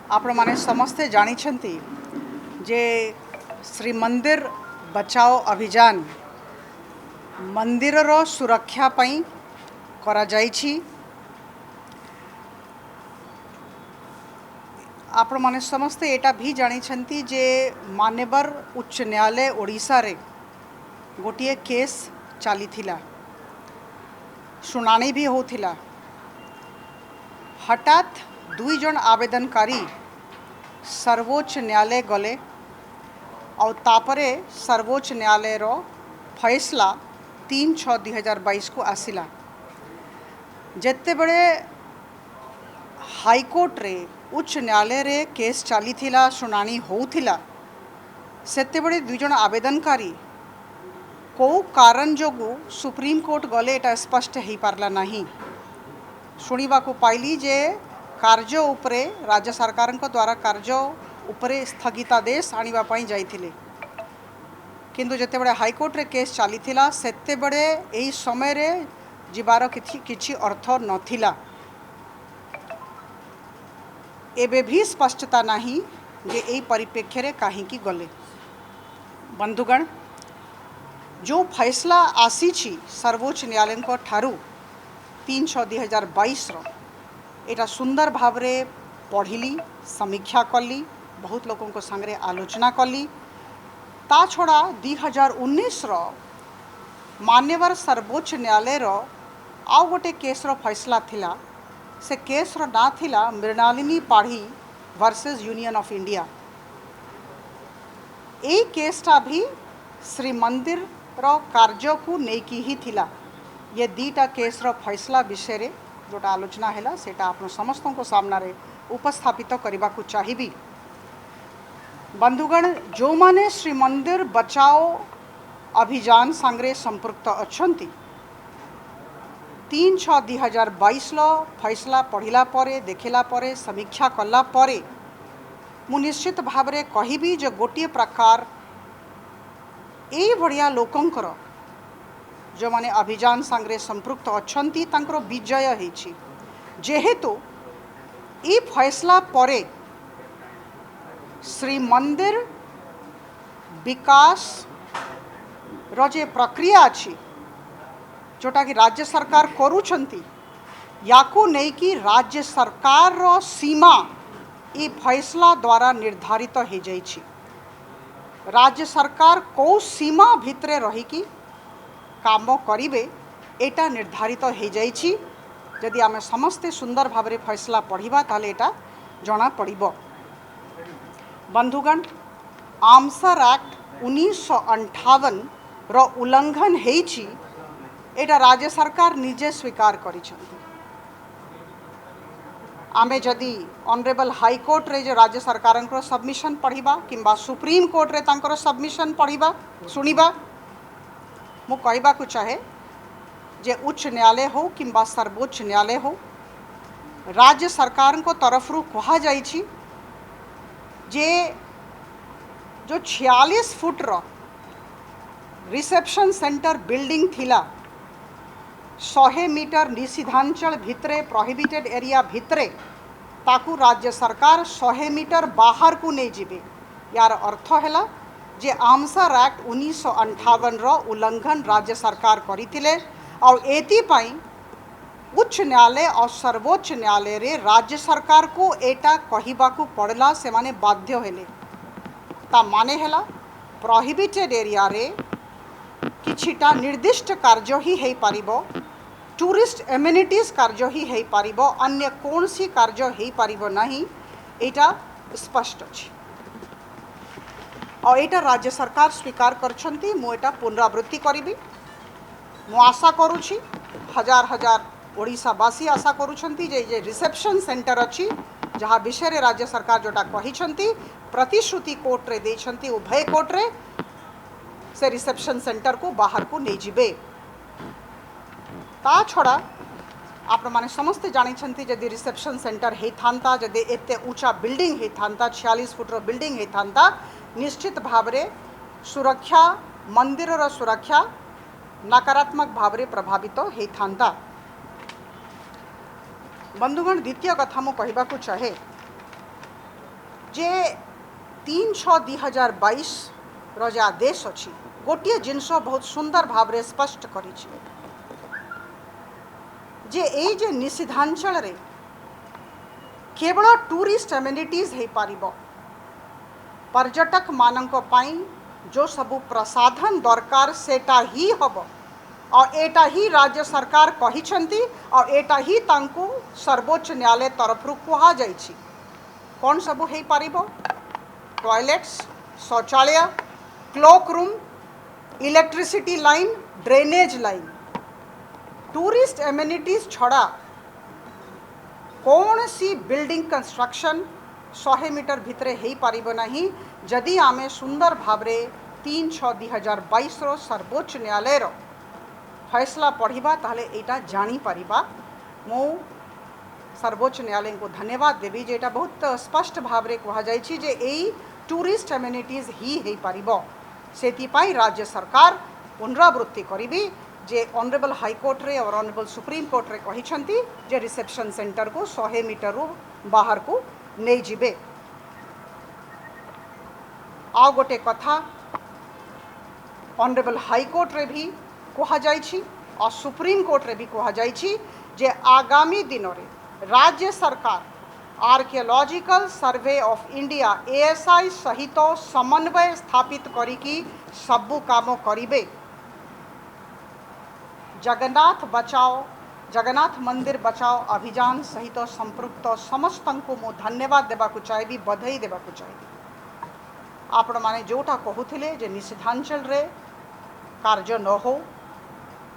आपण माने समस्ते जानिछंती जे श्री मंदिर बचाओ अभियान मंदिर रो सुरक्षा पई करा जाइछि। आपण माने समस्ते एटा भी जानिछंती जे मान्यवर उच्च न्यायालय ओडिशा रे गोटिए केस चली थिला, शुनानी भी होथिला। हठात दुई जन आवेदनकारी सर्वोच्च न्यायालय गले और तापरे सर्वोच्च न्यायालय रो फैसला 3/6/2022 को आसिला। जेते बड़े हाईकोर्ट रे उच्च न्यायालय रे केस चली थिला, शुनानी होथिला, सेते बड़े दुई जन आवेदनकारी को कारण जोगु सुप्रीम कोर्ट गले एटा स्पष्ट हो पारला नहीं। शुणिबा को पाइली जे कार्य उपरे राज्य सरकार द्वारा कार्य उपरे स्थगितादेश आनिबा पई जाइथिले, किंतु जेते बड़े हाईकोर्ट रे केस चली थिला सेते बड़े एही समय रे जिबार किछि अर्थ नथिला। एबे भी स्पष्टता नहीं जे एही परिप्रेक्ष्य रे काहेकि गले। बंधुगण, जो फैसला आसी सर्वोच्च न्यायालय को ठारू 3/6/2022 रो एटा सुंदर भाव रे पढ़िली, समीक्षा कली, बहुत लोगों को संगे आलोचना कली। ता छड़ा 2019 रो मान्यवर सर्वोच्च न्यायालय रो आउ गोटे केस रो फैसला थिला। से केस रो ना थिला Mrinalini Padhi versus Union of India. ए केसटा भी श्री मंदिर रो कार्य को नेकी ही थिला। ये दीटा केस रो फैसला विषय रे जोटा आलोचना हैला सेटा आपन समस्तों को सामना रे उपस्थापित करबा को चाहिबी। बंधुगण, जो माने श्री मंदिर बचाओ अभियान संग्रे संपृक्त अछंती 3/6/2022 लो फैसला पढ़िला परे, देखिला परे, समीक्षा कला परे मु निश्चित भाव रे कहिबी जे गोटिए प्रकार ए बढ़िया लोकंकर जो माने अभियान संग्रे संपृक्त अछंती तांकर विजय हेछि। जेहेतु ई फैसला परे श्री मंदिर विकास रो जे प्रक्रिया अछि जोटा कि राज्य सरकार करूछंती, याकू नहीं कि राज्य सरकार रो सीमा ई फैसला द्वारा निर्धारित हो जाइछि। राज्य सरकार को सीमा भितरे रही कि काम करिवे एटा निर्धारित हो जाइछि। यदि आमे समस्ते सुंदर भाव रे फैसला पढ़िबा ताले एटा जना पड़िबो। बंधुगण, आमसर एक्ट 1958 रो उल्लंघन हेछि एटा राज्य सरकार निजे स्वीकार करिछंती। आमे जदि ऑनरेबल हाई कोर्ट रे जो राज्य सरकार को सबमिशन पढ़िबा किंबा सुप्रीम कोर्ट रे तांकर सबमिशन पढ़िबा सुनिबा, मु कहबा को चाहे जे उच्च न्यायालय हो किंबा सर्वोच्च न्यायालय हो, राज्य सरकार को तरफ रु कहा जाइछि जे जो 46 फुट रो रिसेप्शन सेंटर बिल्डिंग थिला 100 मीटर निषिद्धांचल भितरे प्रोहिबिटेड एरिया भितरे ताकू राज्य सरकार 100 मीटर बाहर को नहीं जीवे। यार अर्थ हैला जे आमसर एक्ट 1958 रो उल्लंघन राज्य सरकार करितिले और एति पई उच्च न्यायालय और सर्वोच्च न्यायालय रे राज्य सरकार को एटा कहिबा को पड़ला, से माने बाध्य हेले। ता माने हैला प्रोहिबिटेड एरिया रे किछिटा निर्दिष्ट कार्य ही है पारिबो, टूरिस्ट एमिनिटीज कार्य ही है पारिबो, अन्य कौन सी कार्य है पारिबो नहीं, एटा स्पष्ट अछि। और एटा राज्य सरकार स्वीकार करछंती। मु एटा पुनरावृत्ति करिबी। मु आशा करूछि हजार हजार ओडिशावासी आशा करूछंती जे रिसेप्शन सेंटर अछि जहाँ विषय रे राज्य सरकार जोटा कहिछंती प्रतिश्रुति कोर्ट रे देछंती, उभय कोर्ट रे से रिसेप्शन सेंटर को बाहर को नहीं जीवे। ता छड़ा आपण माने समस्ते जानिछंती जदि रिसेप्शन सेंटर हे थांता, जदि एते ऊंचा बिल्डिंग हे थांता, 46 फुट रो बिल्डिंग हे थांता, निश्चित भाव रे सुरक्षा मंदिर रो सुरक्षा नकारात्मक भाव रे प्रभावित हे थांता। बंधुगण, द्वितीय कथा मु कहबा को चाहे जे 3/6/2022 जे आदेश अच्छी गोटे जिनस बहुत सुंदर भाव रे स्पष्ट करी जे ए जे निषिद्धांचल रे केवल टूरिस्ट एमिनिटीज हो पारिबो पर्यटक मानक पाई जो सबू प्रसाधन दरकार सेटा ही हब और एटा ही राज्य सरकार कहिछंती और एटा ही तांकू सर्वोच्च न्यायालय तरफ कहा जाइछि कौन सबू हो पारिबो टॉयलेट्स शौचालय cloak room electricity line drainage line tourist amenities छड़ा कौन सी बिल्डिंग कंस्ट्रक्शन 100 मीटर भितरे हो पारिबो नहीं जदि आमे सुंदर भावरे 3/6/2022 रो सर्वोच्च न्यायालय रो फैसला पढ़िबा ताहले एटा जानी पारिबा मो सर्वोच्च न्यायालय को धन्यवाद देवी जे एटा बहुत स्पष्ट भावरे कहा जाइछि जे एई टूरिस्ट एमिनिटीज ही हो पारिबो सेति पाई राज्य सरकार पुनरावृत्ति करिबी जे ऑनरेबल हाईकोर्ट रे और ऑनरेबल सुप्रीम कोर्ट रे कहिछंती जे रिसेप्शन सेंटर को 100 मीटर रू बाहर को नहीं जिबे आ गोटे कथा ऑनरेबल हाईकोर्ट रे भी कहा जाइछि और सुप्रीम कोर्ट रे भी कहा जाइछि जे आगामी दिनों रे राज्य सरकार archaeological survey of India ASI सहित समन्वय स्थापित करिकी सबु काम करिबे जगन्नाथ मंदिर बचाओ अभियान सहित संपृक्त समस्त को मो धन्यवाद देवा चाहिए बधाई देवा चाहिए आपण माने जोटा कहूथिले जे निषिद्धांचल रे कार्य न हो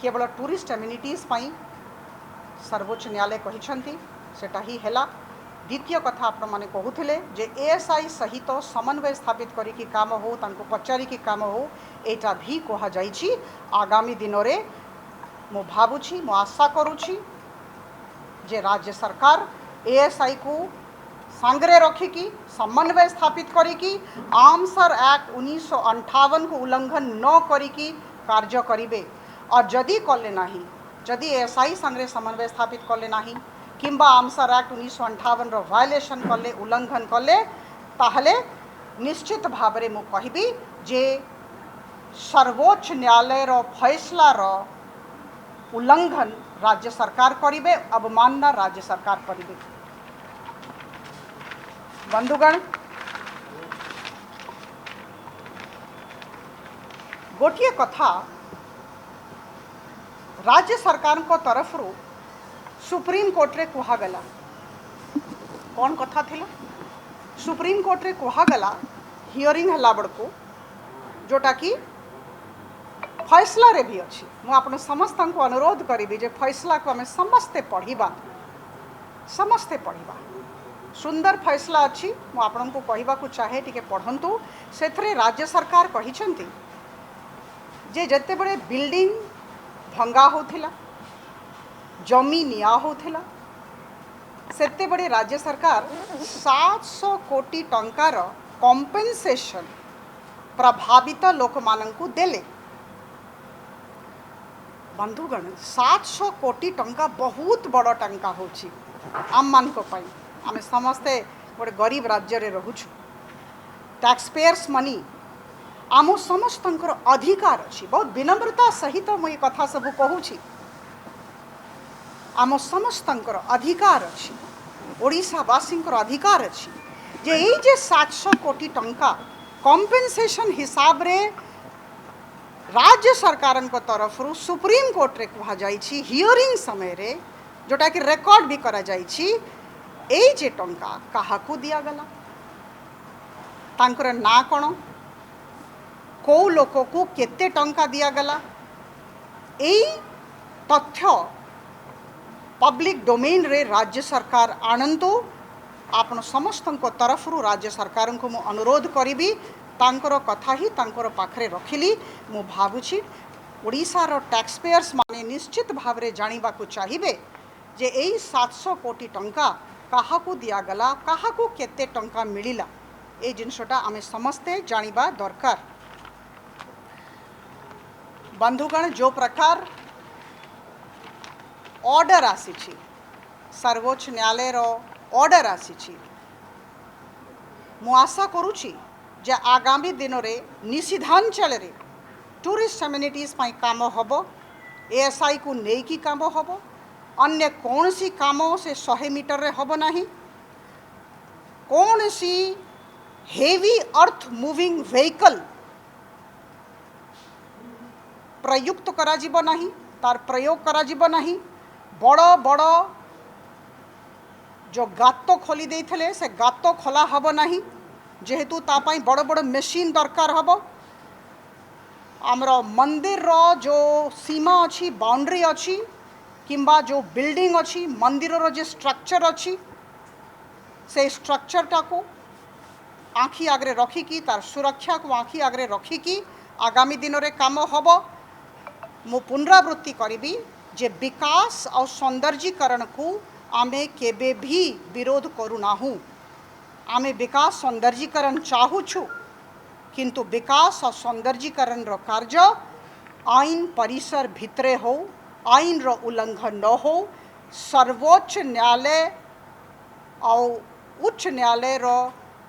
केवल टूरिस्ट एमिनिटीज पाई सर्वोच्च न्यायालय कहिछंती सेटा ही हैला द्वितीय कथा आपण माने कहूथिले जे एएसआई सहित समन्वय स्थापित करिकी काम हो तांको पचारिकी काम हो एटा भी कहा जाइछि आगामी दिनों रे मो भावुछि मो आशा करुछि जे राज्य सरकार एएसआई को सांगरे रखिकी समन्वय स्थापित करिकी आर्म्स एक्ट 1958 को उल्लंघन न करिकी कार्य करिबे और जदि कले नाही जदि एएसआई सांगरे समन्वय स्थापित कले नाही किंबा आर्म्स एक्ट 1958 रो वायलेशन कले उल्लंघन कले ताहले निश्चित भावरे मु कहिबी जे सर्वोच्च न्यायालय रो फैसला रो उल्लंघन राज्य सरकार करिबे अवमानना राज्य सरकार करिबे बंधुगण गोटिए कथा राज्य सरकार को तरफ रू सुप्रीम कोर्ट रे कहा गला कौन कथा थिला सुप्रीम कोर्ट रे कहा गला हियरिंग हला बड़को जोटा कि फैसला रे भी अच्छी मु आपन समस्त को अनुरोध करी जे फैसला को हमें समस्ते पढ़िबा सुंदर फैसला अच्छी मु आपन को कहबा को चाहे टिके पढ़ंतु सेथरे राज्य सरकार कहिछंती जे जते बड़े बिल्डिंग भंगा होथिला जमी निया होथिला सेते बड़े राज्य सरकार 700 कोटी टंकार कॉम्पेन्सेशन प्रभावित लोक माननकु देले बंधुगण 700 कोटी टंका बहुत बड़ टंका होची आम मान को पाई आमे समस्ते गोटे गरीब राज्य रे रहुछु टैक्स पेयर्स मनी आम समस्त अधिकार अच्छी बहुत विनम्रता सहित मुझे कथा सब कहूँ आम समस्त अधिकार अच्छी ओडिशावासी अधिकार अच्छी जे ये जे 700 कोटी टंका कॉम्पेन्सेशन हिसाब रे राज्य सरकार तरफ सुप्रीम कोर्ट रे कहा जाइछि हियरिंग समय रे जोटा कि रेकॉर्ड भी करा जाइछि एई जे टंका काहाकू दिया गला तांकर ना कोन को लोक को केते टंका दिया गला एई तथ्य पब्लिक डोमेन रे राज्य सरकार आनंतु आपण समस्त तरफ राज्य सरकार को मु अनुरोध करी तांकर कथा ही तांकर पाखरे रखिली मु भावुछि ओडिशार टैक्स पेयर्स माने निश्चित भाव रे जानिबा को चाहिए जे एई 700 कोटी टंका काहाकू दिया गला काहाकू केते टंका मिलिला ए जिनसटा आमे समस्ते जानिबा दरकार बंधुगण जो प्रकार ऑर्डर आसी सर्वोच्च न्यायालय रो ऑर्डर आसी मु आशा करुछि जे आगामी दिन में निषिद्धांचल रे टूरिस्ट कम्युनिटीज पाई काम हम एएसआई को लेकिन काम हम अन्य कौन सी काम से 100 मीटर रे हम नहीं कौन सी हेवी अर्थ मूविंग व्हीकल प्रयुक्त करा जिवो नहीं तार प्रयोग करा जिवो नहीं बड़ बड़ जो गात खोली देइथिले से गात खोला हब नहीं जेहेतु तापाई बड़ बड़ मेसीन दरकार हब आमर मंदिर रो जो सीमा अच्छी बाउंड्री अच्छी किंबा जो बिल्डिंग अच्छी मंदिर रो जो स्ट्रक्चर अच्छी से स्ट्रक्चर टाको आँखि आगरे रखिकी तार सुरक्षा को आँखि आगरे रखिकी आगामी दिन में काम हम मु पुनरावृत्ति करी जे विकास और सौंदर्यीकरण को आमे केबे भी विरोध करूनाहु आमे विकास सौंदर्यीकरण चाहूछु किंतु विकास और सौंदर्यीकरण रो कार्य आईन परिसर भितरे हो आईन रो उल्लंघन न हो सर्वोच्च न्यायालय और उच्च न्यायालय रो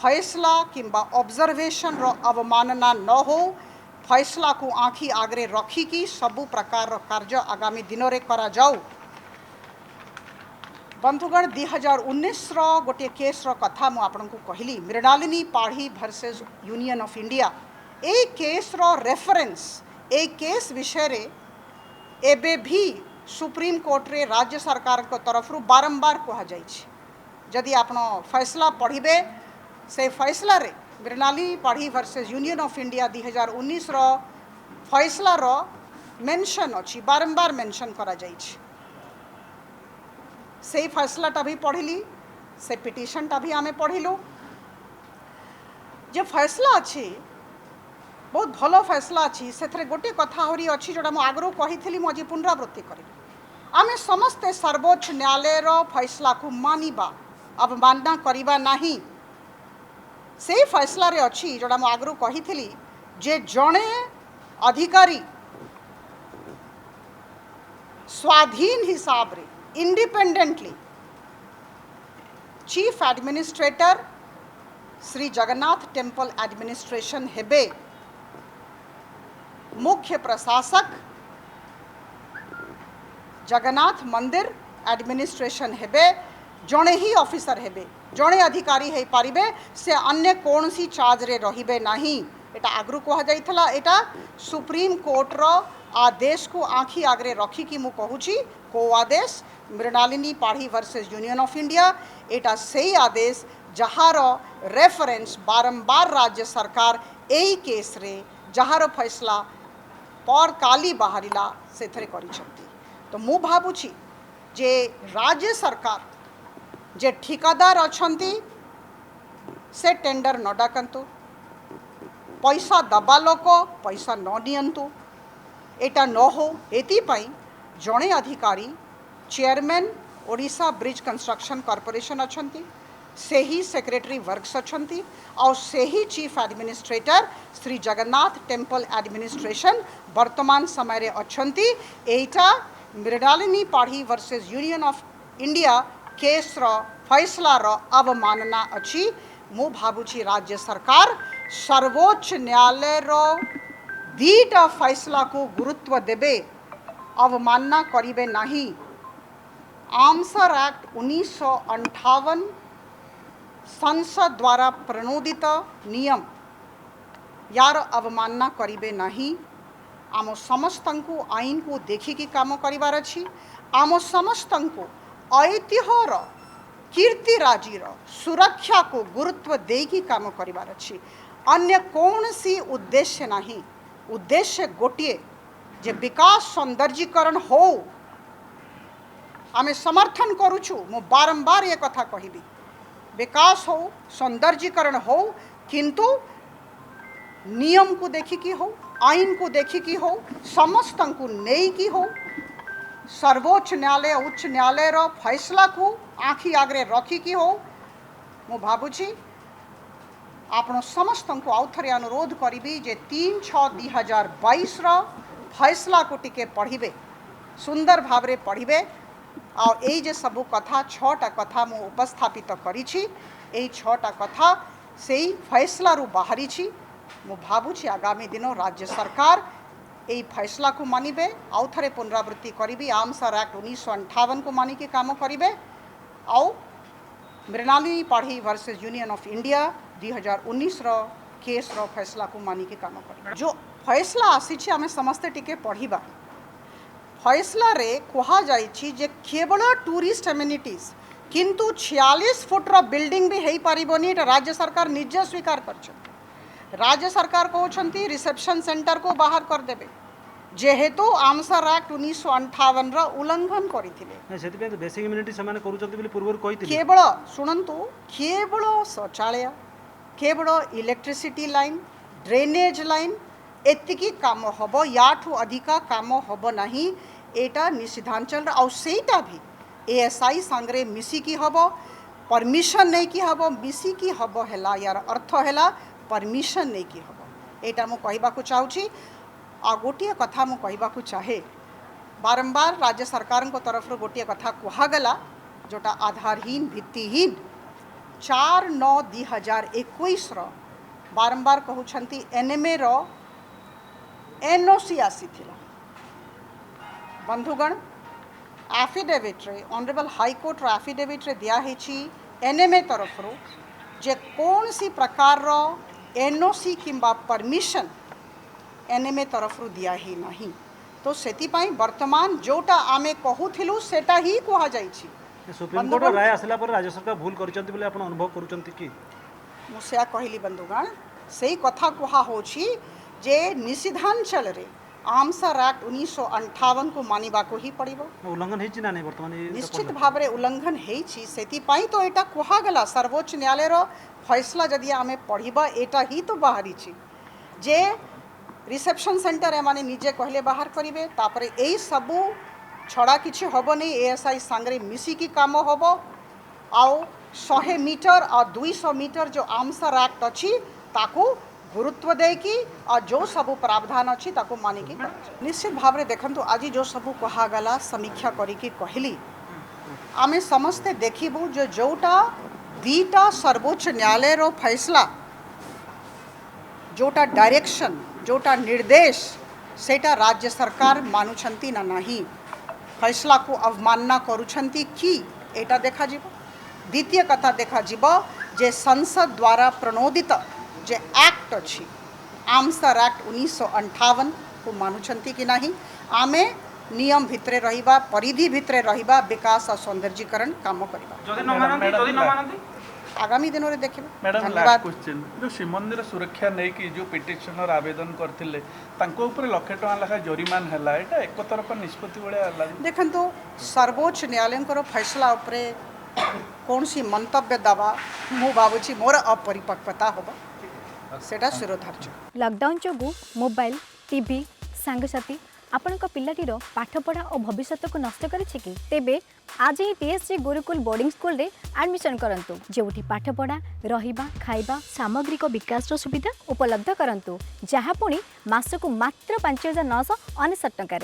फैसला किंबा ऑब्जर्वेशन रो अवमानना न हो फैसला को आँखि आगरे रखिकी सबु प्रकार रो कार्य आगामी दिन रे करा जाऊ बंधुगण 2019 रो गोटे केस रो कथा मु आपन को कहली Mrinalini Padhi versus Union of India ए केस रो रेफरेंस ए केस विषय रे एबे भी सुप्रीम कोर्ट रे राज्य सरकार को तरफ रु बारंबार कहा जाई छी जदि आपन फैसला पढ़िबे से फैसला रे Mrinalini Padhi versus Union of India 2019 रो फैसला रो मेंशन अछि बारंबार मेंशन करा जाई छी से फैसलाटा भी पढ़िली से पिटिशनटा भी आमे पढ़िलु जो फैसला अच्छी बहुत भल फैसला अच्छी से गोटे कथा हरी अच्छी जोड़ा मुझे आगु कही मुझे आज पुनरावृत्ति करी आमे समस्ते सर्वोच्च न्यायालय रो फैसला को मानिबा अवमानना करिबा नहीं से फैसला रे अच्छी जोड़ा मुझे आगु कही जे जड़े अधिकारी स्वाधीन हिसाब रे independently chief administrator Shri Jagannath temple administration हेबे मुख्य प्रशासक जगन्नाथ मंदिर एडमिनिस्ट्रेशन हेबे जड़े ही ऑफिसर हेबे जड़े अधिकारी है पारिबे से अन्य कौन सी चार्ज रे रहिबे नहीं एटा आगु कह जाइथला एटा सुप्रीम कोर्ट रो आदेश को आँखि आगरे रखिकी मु कहूची को आदेश Mrinalini Padhi versus Union of India एटा सही आदेश जहार रेफरेंस बारंबार राज्य सरकार यही केस रे जहार फैसला पर काली बाहरिला से करिसंती तो मु भाबुची जे राज्य सरकार जे ठिकादार अछंती से टेंडर न डाकंतु पैसा दबा लोक पैसा न नियंतु एटा न हो एतिपाई जड़े अधिकारी chairman Odisha bridge construction corporation अछंती से ही सेक्रेटरी वर्क्स अछंती और से ही chief administrator Shri Jagannath temple administration वर्तमान समय रे अछंती एटा Mrinalini Padhi versus Union of India case रो फैसला रो अवमानना अछि मु भाबुची राज्य सरकार सर्वोच्च न्यायालय रो दीटा फैसला को गुरुत्व देबे अवमानना करिबे नहीं आर्म्सर एक्ट 1958 संसद द्वारा प्रणोदित नियम यार अवमानना करिबे नहीं आम समस्त को आईन को देखिकी काम करिवार अछि आम समस्त को ऐतिह्यर कीर्तिराजीर सुरक्षा को गुरुत्व देकी काम करिवार अछि अन्य कौन सी उद्देश्य नहीं उद्देश्य गोटे जे विकास सौंदर्यीकरण हो आमे समर्थन करुछु मु बारंबार ये कथा कहबी विकास हो सौंदर्यीकरण हो किंतु नियम को देखिकी हो आईन को देखिकी हो समस्त को नहीं हो सर्वोच्च न्यायालय उच्च न्यायालय रो फैसला को आँखि आगरे रखिकी हो मु भाबुची आपण समस्त को आउ थे अनुरोध करी जे 3/6/2022 रो फैसला को टिके पढ़िबे सुंदर भावरे पढ़िबे और ये जे सबू कथा 6टा कथा मु उपस्थापित करी छी एई 6टा कथा से फैसला रु बाहरी मु भावुची आगामी दिन राज्य सरकार यही फैसला को मानिबे आउ थे पुनरावृत्ति करी आर्म्स एक्ट 1958 को मानिकी काम करेंगे आउ Mrinalini Padhi versus Union of India 2019 case रो फैसला को मानिकी काम करेंगे। जो फैसला आसी आम समस्ते टिके पढ़ा फैसला रे कहा जाइछि जे केवल टूरिस्ट एम्यूनिटीज किंतु 46 फुट्र बिल्डिंग भी हो पारिबनी राज्य सरकार निजे स्वीकार कर राज्य सरकार कहते रिसेप्शन सेंटर को बाहर करदेवे जेहेतु आमसर एक्ट 1958 उल्लंघन करते बेसिक इम्यूनिटी समान पूर्व केवल शुणु केवल शौचालय केवल इलेक्ट्रिसिटी लाइन ड्रेनेज लाइन एतिकी काम हम याठू अधिका काम हम नहीं एटा निषिद्धांचल आउटा भी एएसआई सांगरे मिसिकी हम परमिशन नहीं कि हम मिसिकी हम है यार अर्थ है परमिशन नहीं कि हम एटा मु कहबाकू चाहूँगी आ गोटे कथा मु कहबाकू चाहे बारंबार राज्य सरकार को तरफ गोटे कथा कहगला जोटा आधारहीन भित्तिहीन 4/9/2021 बारंबार कहउछंती एनएमए रो एनओसी आसी थिला बंधुगण एफिडेविट रे ऑनरेबल हाईकोर्ट रो एफिडेविट रे दिया हेची एनएमए तरफ रो जे कौन सी प्रकार रो एनओसी किंबा परमिशन एनएमए तरफ रो दिया ही नहीं तो सेति पाई वर्तमान जोटा आमे कहूथिलु सेटा ही कहा जाइछि। सुप्रीम कोर्ट राय आसला पर राज्य सरकार भूल करचंती बोले आपण अनुभव करूचंती कि मुसिया कहली बंधुगण सेही कथा कहा होछि जे निषिद्धांचल रे आर्म्स एक्ट 1958 को मानिबा को ही पड़िबो उल्लंघन हेछि ना नहीं वर्तमान निश्चित भाव में उल्लंघन हेछि सेति पाई तो एटा कहा गला सर्वोच्च न्यायालय रो फैसला जदि आमे पढ़िबा एटा ही तो बाहरी छी जे रिसेप्शन सेंटर एमाने निजे कहले बाहर करिवे तापरे एई सबु छड़ा किछि हबो नहीं एएसआई सांगरे मिसिकी काम हबो आउ 100 मीटर और 200 मीटर जो आर्म्स एक्ट अच्छी ताकू गुरुत्व देकी और जो सबू प्रावधान अच्छी ताकू मानिकी निश्चित भाव में देखंतु आज जो सबू कहागला समीक्षा करिकी कहली आमे समस्ते देखिबू जो जोटा दीटा सर्वोच्च न्यायालय रो फैसला जोटा डायरेक्शन जोटा निर्देश सेटा राज्य सरकार मानुछंती ना नहीं फैसला को अवमानना करुछंती कि एटा देखा जीव द्वितीय कथा देखा जीव जे संसद द्वारा प्रणोदित जे एक्ट अच्छी आर्म्स एक्ट 1958 को मानुछंती कि नहीं आमे नियम भितरे रहिबा परिधि भितरे रहिबा विकास और सौंदर्यीकरण काम करबा आगामी दिन में देखिए। मैडम लास्ट क्वेश्चन जो श्रीमंदिर सुरक्षा नहीं कि जो पिटिशनर आवेदन करते लक्षे टका लेखा जरिमान है एटा एक तरफा निष्पत्ति भाया देखो सर्वोच्च न्यायालय फैसला उपरे कौन सी मंतव्य दवा मु भावुची मोर अपरिपक्वता हम सेटा शिरोधार्य। लॉकडाउन जोगु मोबाइल टीवी सांगसाथी आपण पिलाटीर पाठपढ़ा और भविष्य को नष्ट करिछि कि तेबे आज ही टीएसजी गुरुकुल बोर्डिंग स्कूल रे एडमिशन करंतु जेउठी पाठपढ़ा रहिबा खाइबा सामग्रिक विकास सुविधा उपलब्ध करंतु जहाँ पुणी मासकु मात्र 5,999 टंका।